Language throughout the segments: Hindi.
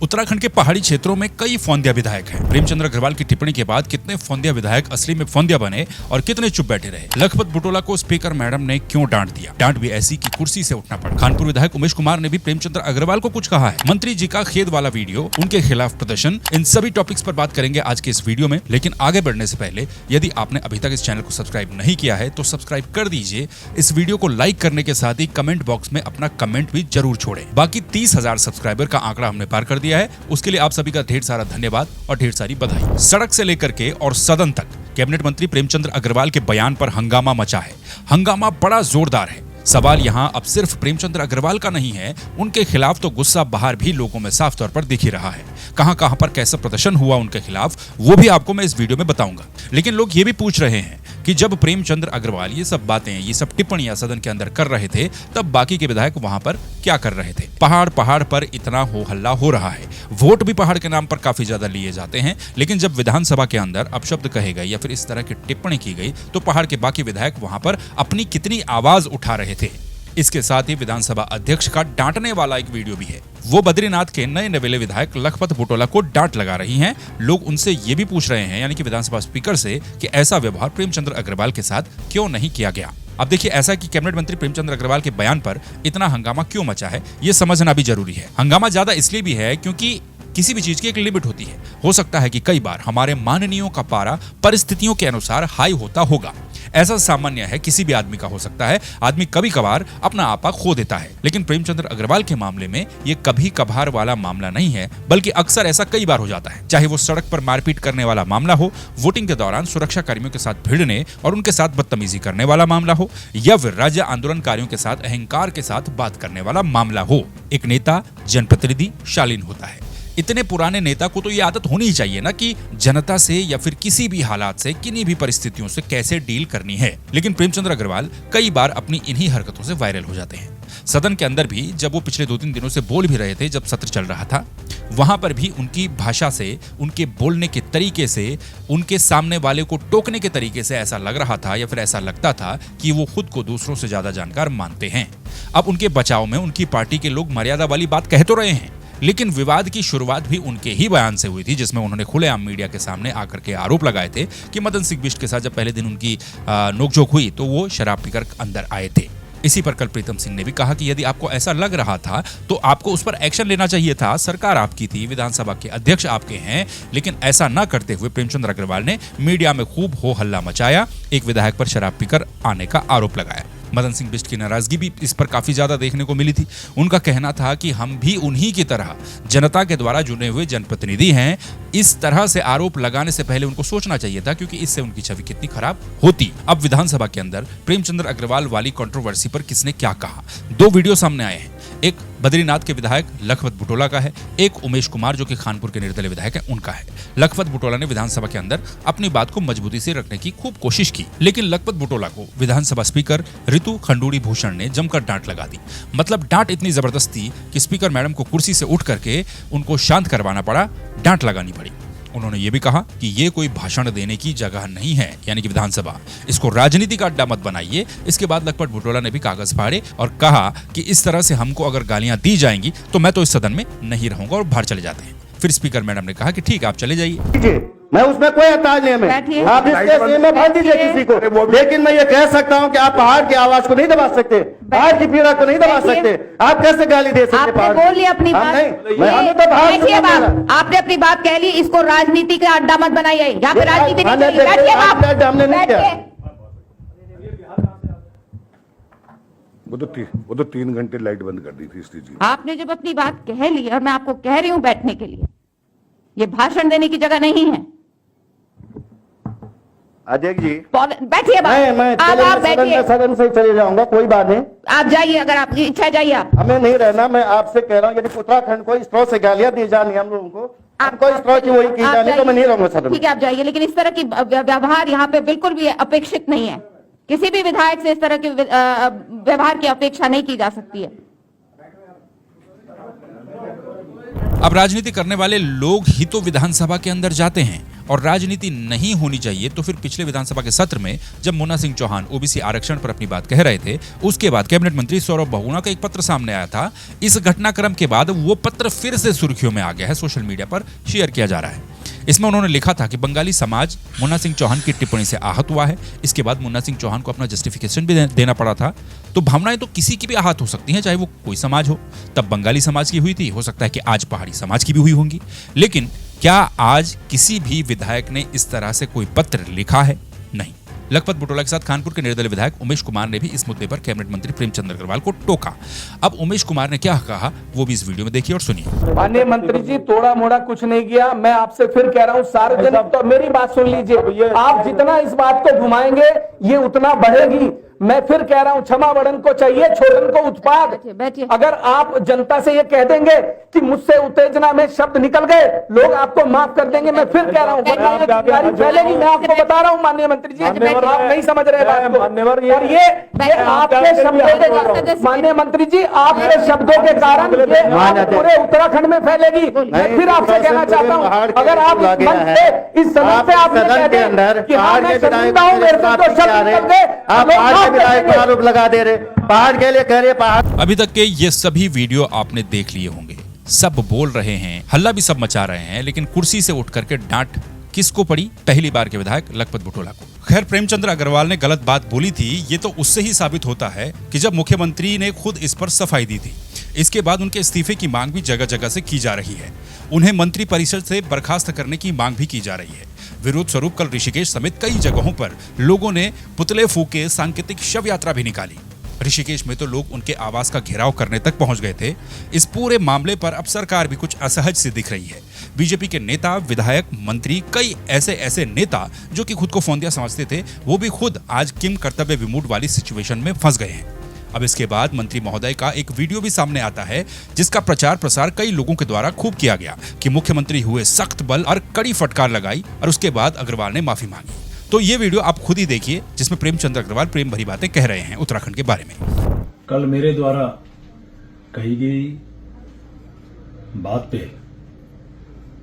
उत्तराखंड के पहाड़ी क्षेत्रों में कई फोंदिया विधायक हैं। प्रेमचंद्र अग्रवाल की टिप्पणी के बाद कितने फोंदिया विधायक असली में फोंदिया बने और कितने चुप बैठे रहे। लखपत बुटोला को स्पीकर मैडम ने क्यों डांट दिया? डांट भी ऐसी कि कुर्सी से उठना पड़ा। कानपुर विधायक उमेश कुमार ने भी प्रेमचंद्र अग्रवाल को कुछ कहा है। मंत्री जी का खेद वाला वीडियो, उनके खिलाफ प्रदर्शन, इन सभी टॉपिक्स पर बात करेंगे आज के इस वीडियो में। लेकिन आगे बढ़ने से पहले यदि आपने अभी तक इस चैनल को सब्सक्राइब नहीं किया है तो सब्सक्राइब कर दीजिए। इस वीडियो को लाइक करने के साथ ही कमेंट बॉक्स में अपना कमेंट भी जरूर छोड़ें। बाकी 30,000 सब्सक्राइबर का आंकड़ा हमने पार कर दिया है, उसके लिए आप सभी का ढेर सारा धन्यवाद और ढेर सारी बधाई। सड़क से लेकर के और सदन तक कैबिनेट मंत्री प्रेमचंद्र अग्रवाल के बयान पर हंगामा मचा है। हंगामा बड़ा जोरदार है। सवाल यहाँ अब सिर्फ प्रेमचंद्र अग्रवाल का नहीं है, उनके खिलाफ तो गुस्सा बाहर भी लोगों में साफ तौर पर दिख ही रहा है। कहां पर कैसा प्रदर्शन हुआ उनके खिलाफ वो भी आपको मैं इस वीडियो में बताऊंगा। लेकिन लोग ये भी पूछ रहे हैं कि जब प्रेमचंद्र अग्रवाल ये सब बातें, ये सब टिप्पणियां सदन के अंदर कर रहे थे तब बाकी के विधायक वहां पर क्या कर रहे थे? पहाड़ पर इतना हो हल्ला हो रहा है, वोट भी पहाड़ के नाम पर काफी ज्यादा लिए जाते हैं, लेकिन जब विधानसभा के अंदर अपशब्द कहे गए या फिर इस तरह की टिप्पणी की गई तो पहाड़ के बाकी विधायक वहां पर अपनी कितनी आवाज उठा रहे थे। इसके साथ ही विधानसभा अध्यक्ष का डांटने वाला एक वीडियो भी है। वो बद्रीनाथ के नए नवेले विधायक लखपत बुटोला को डांट लगा रही हैं। लोग उनसे ये भी पूछ रहे हैं, यानी कि विधानसभा स्पीकर से, कि ऐसा व्यवहार प्रेमचंद्र अग्रवाल के साथ क्यों नहीं किया गया। अब देखिए, ऐसा कि कैबिनेट मंत्री प्रेमचंद्र अग्रवाल के बयान पर इतना हंगामा क्यों मचा है, ये समझना भी जरूरी है। हंगामा ज्यादा इसलिए भी है क्योंकि किसी भी चीज की एक लिमिट होती है। हो सकता है कि कई बार हमारे माननीयों का पारा परिस्थितियों के अनुसार हाई होता होगा। ऐसा सामान्य है, किसी भी आदमी का हो सकता है। आदमी कभी कभार अपना आपा खो देता है, लेकिन प्रेमचंद्र अग्रवाल के मामले में ये कभी कभार वाला मामला नहीं है, बल्कि अक्सर ऐसा कई बार हो जाता है। चाहे वो सड़क पर मारपीट करने वाला मामला हो, वोटिंग के दौरान सुरक्षा कर्मियों के साथ भिड़ने और उनके साथ बदतमीजी करने वाला मामला हो, या फिर राज्य आंदोलनकारियों के साथ अहंकार के साथ बात करने वाला मामला हो। एक नेता, जनप्रतिनिधि शालीन होता है। इतने पुराने नेता को तो ये आदत होनी ही चाहिए ना कि जनता से या फिर किसी भी हालात से, किन्हीं भी परिस्थितियों से कैसे डील करनी है। लेकिन प्रेमचंद्र अग्रवाल कई बार अपनी इन्हीं हरकतों से वायरल हो जाते हैं। सदन के अंदर भी जब वो पिछले 2-3 दिनों से बोल भी रहे थे, जब सत्र चल रहा था, वहां पर भी उनकी भाषा से, उनके बोलने के तरीके से, उनके सामने वाले को टोकने के तरीके से ऐसा लग रहा था या फिर ऐसा लगता था कि वो खुद को दूसरों से ज्यादा जानकार मानते हैं। अब उनके बचाव में उनकी पार्टी के लोग मर्यादा वाली बात कह तो रहे हैं, लेकिन विवाद की शुरुआत भी उनके ही बयान से हुई थी, जिसमें उन्होंने खुलेआम मीडिया के सामने आकर के आरोप लगाए थे कि मदन सिंह बिष्ट के साथ जब पहले दिन उनकी नोकझोंक हुई तो वो शराब पीकर अंदर आए थे। इसी पर कल प्रीतम सिंह ने भी कहा कि यदि आपको ऐसा लग रहा था तो आपको उस पर एक्शन लेना चाहिए था। सरकार आपकी थी, विधानसभा के अध्यक्ष आपके हैं, लेकिन ऐसा न करते हुए प्रेमचंद्र अग्रवाल ने मीडिया में खूब हो हल्ला मचाया, एक विधायक पर शराब पीकर आने का आरोप लगाया। मदन सिंह बिष्ट की नाराजगी भी इस पर काफी ज्यादा देखने को मिली थी। उनका कहना था कि हम भी उन्हीं की तरह जनता के द्वारा चुने हुए जनप्रतिनिधि हैं। इस तरह से आरोप लगाने से पहले उनको सोचना चाहिए था, क्योंकि इससे उनकी छवि कितनी खराब होती। अब विधानसभा के अंदर प्रेमचंद्र अग्रवाल वाली कंट्रोवर्सी पर किसने क्या कहा, 2 वीडियो सामने आए हैं। एक बद्रीनाथ के विधायक लखपत बुटोला का है, एक उमेश कुमार जो कि खानपुर के निर्दलीय विधायक है उनका है। लखपत बुटोला ने विधानसभा के अंदर अपनी बात को मजबूती से रखने की खूब कोशिश की, लेकिन लखपत बुटोला को विधानसभा स्पीकर ऋतु खंडूड़ी भूषण ने जमकर डांट लगा दी। मतलब डांट इतनी जबरदस्त थी कि स्पीकर मैडम को कुर्सी से उठ करके उनको शांत करवाना पड़ा, डांट लगानी पड़ी। उन्होंने ये भी कहा कि ये कोई भाषण देने की जगह नहीं है, यानी कि विधानसभा, इसको राजनीति का अड्डा मत बनाइए। इसके बाद लखपत बुटोला ने भी कागज फाड़े और कहा कि इस तरह से हमको अगर गालियां दी जाएंगी तो मैं तो इस सदन में नहीं रहूंगा, और बाहर चले जाते हैं। फिर स्पीकर मैडम ने कहा कि ठीक है, आप चले जाइए। मैं उसमें कोई एतराज नहीं है, आप इसके सीएम में भर दीजिए किसी को, लेकिन मैं ये कह सकता हूँ कि आप पहाड़ की आवाज को नहीं दबा सकते, पहाड़ की पीड़ा को नहीं दबा सकते। आप कैसे गाली दे सकते? आपने बोल लिया अपनी बात, आपने अपनी बात कह ली। इसको राजनीति का अड्डा मत बनाइए, यहाँ पे राजनीति नहीं चलेगी। हमने नहीं किया। वो तो 3 घंटे लाइट बंद कर दी थी इसलिए जी। आपने जब अपनी बात कह ली और मैं आपको कह रही हूँ बैठने के लिए, ये भाषण देने की जगह नहीं है। अध्यक्ष जी बैठिए, आप बैठिए, सदन से चले जाऊंगा, कोई बात नहीं, आप जाइए, अगर आपकी इच्छा जाइए। आप हमें नहीं रहना। मैं आपसे कह रहा हूँ यदि उत्तराखंड को इस तरह से गालियां दी जानी हम लोगों को, आपको इस तरह की वही की जानी, तो मैं नहीं रहूंगा सदन। ठीक है, आप जाइए, लेकिन इस तरह की व्यवहार यहाँ पे बिल्कुल भी अपेक्षित नहीं है। किसी भी विधायक से इस तरह के व्यवहार की अपेक्षा नहीं की जा सकती है। अब राजनीति करने वाले लोग ही तो विधानसभा के अंदर जाते हैं और राजनीति नहीं होनी चाहिए, तो फिर पिछले विधानसभा के सत्र में जब मुन्ना सिंह चौहान ओबीसी आरक्षण पर अपनी बात कह रहे थे, उसके बाद कैबिनेट मंत्री सौरभ बहुगुणा का एक पत्र सामने आया था। इस घटनाक्रम के बाद वो पत्र फिर से सुर्खियों में आ गया है, सोशल मीडिया पर शेयर किया जा रहा है। इसमें उन्होंने लिखा था कि बंगाली समाज मुन्ना सिंह चौहान की टिप्पणी से आहत हुआ है। इसके बाद मुन्ना सिंह चौहान को अपना जस्टिफिकेशन भी देना पड़ा था। तो भावनाएं तो किसी की भी आहत हो सकती हैं, चाहे वो कोई समाज हो। तब बंगाली समाज की हुई थी, हो सकता है कि आज पहाड़ी समाज की भी हुई होंगी। लेकिन क्या आज किसी भी विधायक ने इस तरह से कोई पत्र लिखा है? नहीं। लखपत बुटोला के साथ कानपुर के निर्दलीय विधायक उमेश कुमार ने भी इस मुद्दे पर कैबिनेट मंत्री प्रेमचंद अग्रवाल को टोका। अब उमेश कुमार ने क्या कहा वो भी इस वीडियो में देखिए और सुनिए। माननीय मंत्री जी, थोड़ा मोड़ा कुछ नहीं किया। मैं आपसे फिर कह रहा हूँ, सार्वजनिक तो मेरी बात सुन लीजिए। आप जितना इस बात को घुमाएंगे ये उतना बढ़ेगी। मैं फिर कह रहा हूँ, क्षमा बड़न को चाहिए, छोड़न को उत्पाद। बैठिए। अगर आप जनता से ये कह देंगे कि मुझसे उत्तेजना में शब्द निकल गए, लोग आपको माफ कर देंगे। मैं फिर कह रहा हूँ, फैलेगी। मैं आपको बता रहा हूँ माननीय मंत्री जी, आप नहीं समझ रहे बात को। और ये आपके शब्दों के, माननीय मंत्री जी, आपके शब्दों के कारण ये पूरे उत्तराखंड में फैलेगी। मैं फिर आपसे कहना चाहता हूँ, अगर आप इस सदन पे आप सदन के अंदर पहाड़ के विधायक आप विधायक पर आरोप लगा दे रहे, पहाड़ के लिए कह रहे पहाड़। अभी तक के ये सभी वीडियो आपने देख लिए होंगे। सब बोल रहे हैं, हल्ला भी सब मचा रहे हैं, लेकिन कुर्सी से उठ करके डांट किसको पड़ी? पहली बार के विधायक लखपत बुटोला को। खैर, प्रेमचंद्र अग्रवाल ने गलत बात बोली थी, ये तो उससे ही साबित होता है कि जब मुख्यमंत्री ने खुद इस पर सफाई दी थी। इसके बाद उनके इस्तीफे की मांग भी जगह जगह से की जा रही है। उन्हें मंत्री परिषद से बर्खास्त करने की मांग भी की जा रही है। विरोध स्वरूप कल ऋषिकेश समेत कई जगहों पर लोगों ने पुतले फूके, सांकेतिक शव यात्रा भी निकाली। ऋषिकेश में तो लोग उनके आवास का घेराव करने तक पहुंच गए थे। इस पूरे मामले पर अब सरकार भी कुछ असहज सी दिख रही है। बीजेपी के नेता, विधायक, मंत्री, कई ऐसे नेता जो कि खुद को फोंदिया समझते थे, वो भी खुद आज किम कर्तव्य विमूढ़ वाली सिचुएशन में फंस गए हैं। अब इसके बाद मंत्री महोदय का एक वीडियो भी सामने आता है, जिसका प्रचार प्रसार कई लोगों के द्वारा खूब किया गया कि मुख्यमंत्री हुए सख्त बल और कड़ी फटकार लगाई, और उसके बाद अग्रवाल ने माफी मांगी। तो ये वीडियो आप खुद ही देखिए, जिसमें प्रेमचंद अग्रवाल प्रेम भरी बातें कह रहे हैं उत्तराखंड के बारे में। कल मेरे द्वारा कही गई बात पे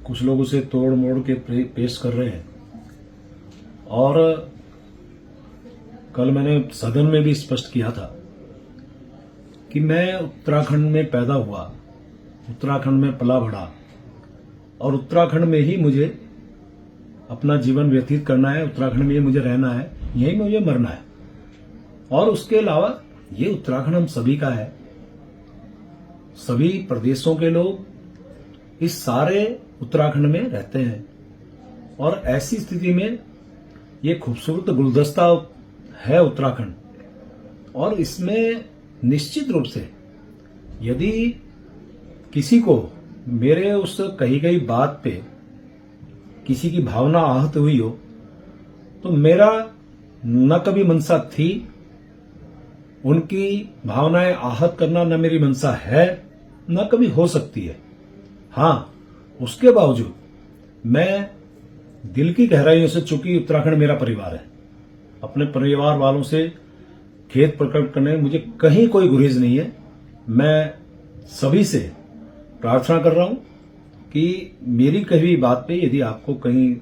कुछ लोग उसे तोड़ मोड़ के पेश कर रहे हैं, और कल मैंने सदन में भी स्पष्ट किया था कि मैं उत्तराखंड में पैदा हुआ, उत्तराखंड में पला बढ़ा, और उत्तराखंड में ही मुझे अपना जीवन व्यतीत करना है, उत्तराखंड में ही मुझे रहना है, यही मुझे मरना है। और उसके अलावा ये उत्तराखंड हम सभी का है। सभी प्रदेशों के लोग इस सारे उत्तराखंड में रहते हैं, और ऐसी स्थिति में ये खूबसूरत गुलदस्ता है उत्तराखंड, और इसमें निश्चित रूप से यदि किसी को मेरे उस कही गई बात पे किसी की भावना आहत हुई हो, तो मेरा न कभी मंशा थी उनकी भावनाएं आहत करना, न मेरी मंशा है, न कभी हो सकती है। हां, उसके बावजूद मैं दिल की गहराइयों से, चूंकि उत्तराखंड मेरा परिवार है, अपने परिवार वालों से खेद प्रकट करने में मुझे कहीं कोई गुरेज नहीं है। मैं सभी से प्रार्थना कर रहा हूं कि मेरी कही बात पे यदि आपको कहीं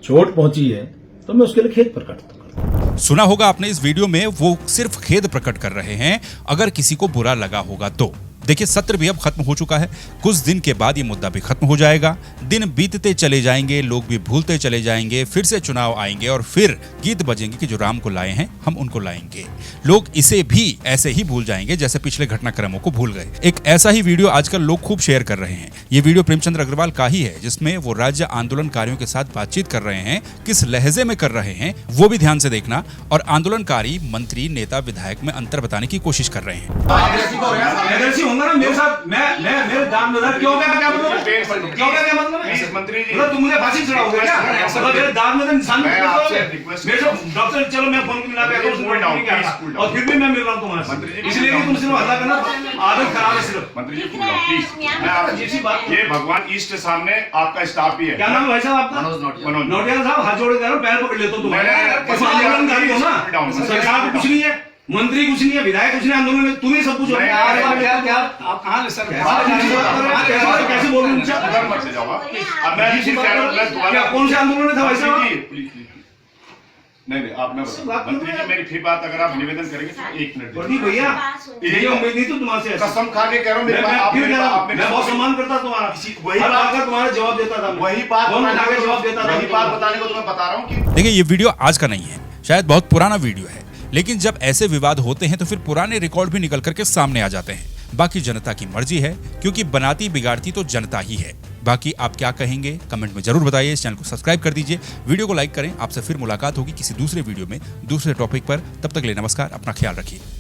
चोट पहुंची है तो मैं उसके लिए खेद प्रकट करता हूं। सुना होगा आपने इस वीडियो में, वो सिर्फ खेद प्रकट कर रहे हैं। अगर किसी को बुरा लगा होगा तो देखिए, सत्र भी अब खत्म हो चुका है। कुछ दिन के बाद ये मुद्दा भी खत्म हो जाएगा। दिन बीतते चले जाएंगे, लोग भी भूलते चले जाएंगे, फिर से चुनाव आएंगे और फिर गीत बजेंगे कि जो राम को लाए हैं हम उनको लाएंगे। लोग इसे भी ऐसे ही भूल जाएंगे जैसे पिछले घटनाक्रमों को भूल गए। एक ऐसा ही वीडियो आजकल लोग खूब शेयर कर रहे हैं। ये वीडियो प्रेमचंद्र अग्रवाल का ही है, जिसमें वो राज्य आंदोलनकारियों के साथ बातचीत कर रहे हैं। किस लहजे में कर रहे हैं वो भी ध्यान से देखना, और आंदोलनकारी मंत्री, नेता, विधायक में अंतर बताने की कोशिश कर रहे हैं। मेरे साथ मेरे दाम में क्यों क्या मतलब मंत्री जी, तुम मुझे फांसी चढ़ाओगे क्या? मेरे दाम में निशान मेरे डॉक्टर, चलो मैं फोन मिला और फिर भी मैं मिल रहा हूँ तुम्हारे, इसलिए तुम सिर्फ हल्ला करना, आदत खराब है सिर्फ। मंत्री जी प्लीज, मैं आपकी ये भगवान ईस्ट के सामने आपका स्टाफ भी है। क्या नाम है भाई साहब आपका? मनोज नोटियाल साहब, हाथ जोड़ के पैर पकड़ लेता हूँ तुम्हारे, आंदोलनकारी हो ना, सरकार को कुछ नहीं है, मंत्री कुछ नहीं है, विधायक कुछ नहीं, आंदोलन में तुम ही सब कुछ हो। क्या आप कहां सर कैसे बोल रहे हैं? से जाऊंगा। अब मैं किसी कह रहा हूँ, मैं दोबारा कौन से आंदोलन था वैसे प्लीज नहीं आप मैं मंत्री जी मेरी फिर बात अगर आप निवेदन करेंगे तो 1 मिनट भैया ये उम्मीद नहीं तो तुम्हारे कसम खा के कह रहा हूँ मैं बहुत सम्मान करता तुम्हारा वही बात का तुम्हारा जवाब देता था वही बात जवाब देता था वही बात बताने को तो मैं बता रहा हूँ कि देखिए ये वीडियो आज का नहीं है, शायद बहुत पुराना वीडियो है, लेकिन जब ऐसे विवाद होते हैं तो फिर पुराने रिकॉर्ड भी निकल करके सामने आ जाते हैं। बाकी जनता की मर्जी है, क्योंकि बनाती बिगाड़ती तो जनता ही है। बाकी आप क्या कहेंगे कमेंट में जरूर बताइए। इस चैनल को सब्सक्राइब कर दीजिए, वीडियो को लाइक करें। आपसे फिर मुलाकात होगी किसी दूसरे वीडियो में दूसरे टॉपिक पर। तब तक के लिए नमस्कार, अपना ख्याल रखिए।